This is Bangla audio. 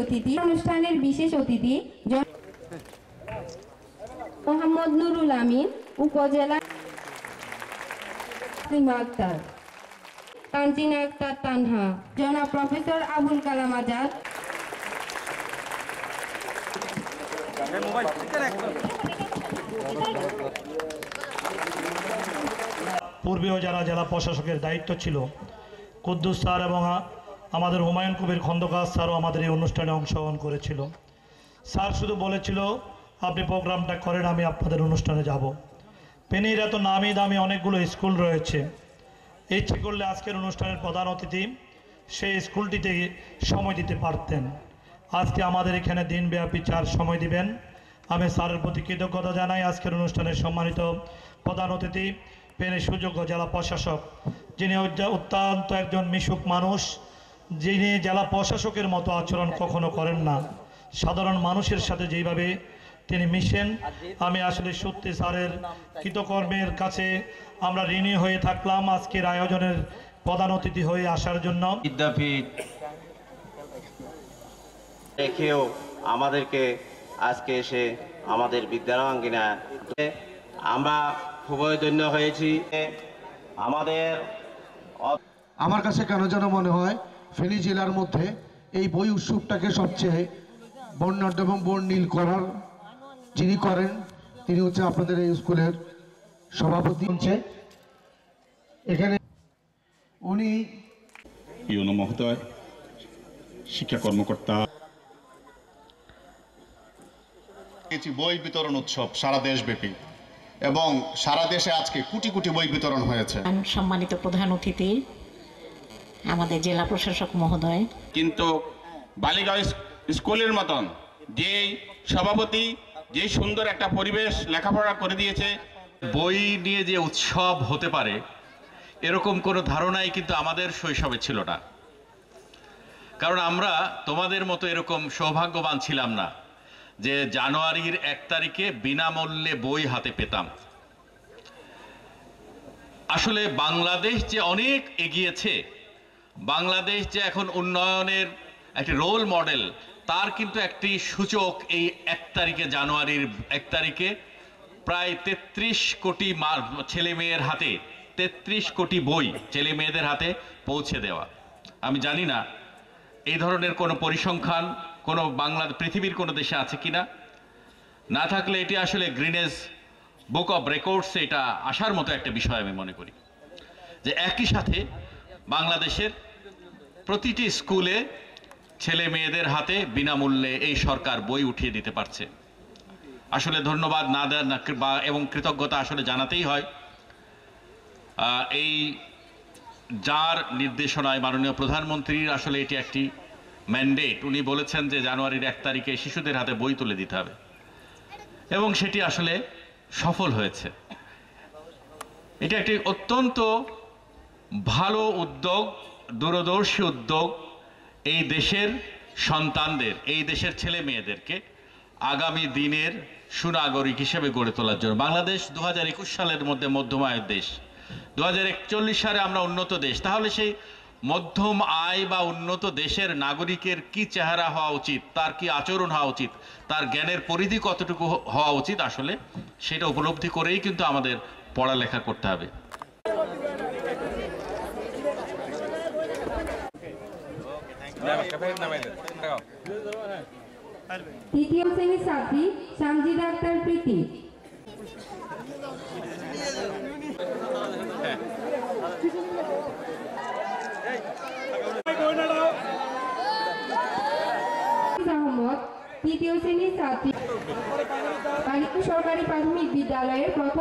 অতিথি অনুষ্ঠানের বিশেষ অতিথি মোহাম্মদ নুরুল আমিন উপজেলা আক্তার তানজিনা আক্তার তানহা জনাব প্রফেসর আবুল কালাম আজাদ পূর্বেও যারা জেলা প্রশাসকের দায়িত্ব ছিল কুদ্দুস স্যার এবং আমাদের হুমায়ুন কবির খন্দকার স্যারও আমাদের এই অনুষ্ঠানে অংশগ্রহণ করেছিল। স্যার শুধু বলেছিল আপনি প্রোগ্রামটা করেন, আমি আপনাদের অনুষ্ঠানে যাব। ফেনীর এত নামি দামি অনেকগুলো স্কুল রয়েছে, ইচ্ছে করলে আজকের অনুষ্ঠানের প্রধান অতিথি সেই স্কুলটিতে সময় দিতে পারতেন। আজকে আমাদের এখানে দিনব্যাপী সময় দিবেন। আমি স্যারের প্রতি কৃতজ্ঞতা জানাই। আজকের অনুষ্ঠানের সম্মানিত প্রধান অতিথি ফেনী সুযোগ্য জেলা প্রশাসক, যিনি অত্যন্ত একজন মিশুক মানুষ, যিনি জেলা প্রশাসকের মতো আচরণ কখনো করেন না। সাধারণ মানুষের সাথে যেইভাবে তিনি মিশেন, আমি আসলে সত্যি স্যারের কৃতকর্মের কাছে আমরা ঋণী হয়ে থাকলাম আজকের আয়োজনের প্রধান অতিথি হয়ে আসার জন্য। বিদ্যাপীঠ রেখেও আমাদেরকে আজকে এসে আমাদের বিদ্যাঙ্গিনা আমরা খুবই ধন্য হয়েছি। আমার কাছে কেন যেন মনে হয় ফেনী জেলার মধ্যে এই বই উৎসবটাকে সবচেয়ে বর্ণাঢ্য এবং বর্ণিল করার যিনি করেন তিনি হচ্ছে আপনাদের এই স্কুলের সভাপতি। এখানে উনি ইউনো মহোদয়, শিক্ষা কর্মকর্তা। বই বিতরণ উৎসব সারা দেশব্যাপী এবং সারা দেশে আজকে কোটি কোটি বই বিতরণ হয়েছে। সম্মানিত প্রধান অতিথি আমাদের জেলা প্রশাসক মহোদয়, কিন্তু বালিগাঁও স্কুলের মতন যে সভাপতি যে সুন্দর একটা পরিবেশ লেখাপড়া করে দিয়েছে, বই নিয়ে যে উৎসব হতে পারে এরকম কোনো ধারণাই কিন্তু আমাদের শৈশবে ছিল না। কারণ আমরা তোমাদের মতো এরকম সৌভাগ্যবান ছিলাম না যে জানুয়ারির 1 তারিখে বিনামূল্যে বই হাতে পেতাম। আসলে বাংলাদেশ যে অনেক এগিয়েছে, বাংলাদেশ যে এখন উন্নয়নের একটি রোল মডেল, তার কিন্তু একটি সূচক এই 1 তারিখে, জানুয়ারির 1 তারিখে প্রায় 33 কোটি ছেলে মেয়ের হাতে 33 কোটি বই ছেলে মেয়েদের হাতে পৌঁছে দেওয়া। আমি জানি না এই ধরনের কোনো পরিসংখ্যান কোনো পৃথিবীর কোনো দেশে আছে কিনা। না থাকলে এটি আসলে গ্রিনেস বুক অফ রেকর্ডসে এটা আসার মতো একটা বিষয় আমি মনে করি, যে একই সাথে বাংলাদেশের প্রতিটি স্কুলে ছেলে মেয়েদের হাতে বিনামূল্যে এই সরকার বই উঠিয়ে দিতে পারছে। আসলে ধন্যবাদ না দেন এবং কৃতজ্ঞতা আসলে জানাতেই হয় এই যার নির্দেশনায় মাননীয় প্রধানমন্ত্রীর আসলে এটি একটি ম্যান্ডেট। উনি বলেছেন যে জানুয়ারির 1 তারিখে শিশুদের হাতে বই তুলে দিতে হবে এবং সেটি আসলে সফল হয়েছে। এটা একটি অত্যন্ত ভালো উদ্যোগ, দূরদর্শী উদ্যোগ। এই দেশের সন্তানদের, এই দেশের ছেলে মেয়েদেরকে আগামী দিনের সুনাগরিক হিসেবে গড়ে তোলার জন্য। বাংলাদেশ 2021 সালের মধ্যে মধ্যম আয়ের দেশ, 2041 সালে আমরা উন্নত দেশ। তাহলে সেই মধ্যম আয় বা উন্নত দেশের নাগরিকের কি চেহারা হওয়া উচিত, তার কি আচরণ হওয়া উচিত, তার জ্ঞানের পরিধি কতটুকু হওয়া উচিত, আসলে সেটা উপলব্ধি করেই কিন্তু আমাদের পড়ালেখা করতে হবে। তৃতীয় শ্রেণীর ছাত্রী সামজিদা আক্তার প্রীতি। আহমদ তৃতীয় শ্রেণীর ছাত্রী সরকারি প্রাথমিক বিদ্যালয়ের প্রথম